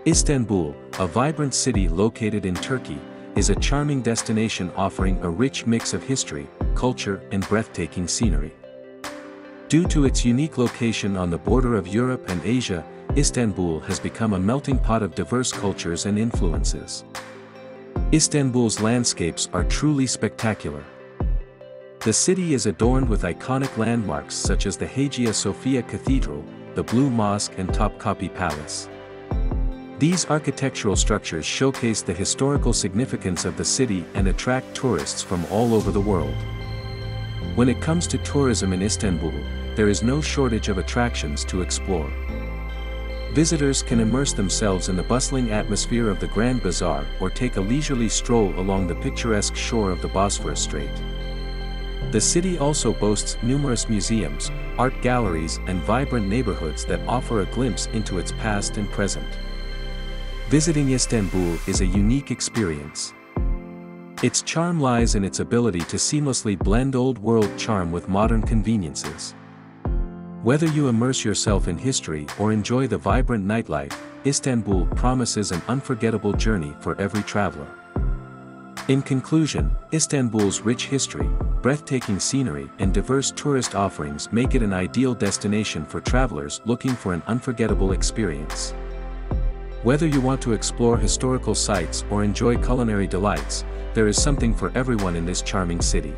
Istanbul, a vibrant city located in Turkey, is a charming destination offering a rich mix of history, culture, and breathtaking scenery. Due to its unique location on the border of Europe and Asia, Istanbul has become a melting pot of diverse cultures and influences. Istanbul's landscapes are truly spectacular. The city is adorned with iconic landmarks such as the Hagia Sophia Cathedral, the Blue Mosque, and Topkapi Palace. These architectural structures showcase the historical significance of the city and attract tourists from all over the world. When it comes to tourism in Istanbul, there is no shortage of attractions to explore. Visitors can immerse themselves in the bustling atmosphere of the Grand Bazaar or take a leisurely stroll along the picturesque shore of the Bosphorus Strait. The city also boasts numerous museums, art galleries, and vibrant neighborhoods that offer a glimpse into its past and present. Visiting Istanbul is a unique experience. Its charm lies in its ability to seamlessly blend old-world charm with modern conveniences. Whether you immerse yourself in history or enjoy the vibrant nightlife, Istanbul promises an unforgettable journey for every traveler. In conclusion, Istanbul's rich history, breathtaking scenery, and diverse tourist offerings make it an ideal destination for travelers looking for an unforgettable experience. Whether you want to explore historical sites or enjoy culinary delights, there is something for everyone in this charming city.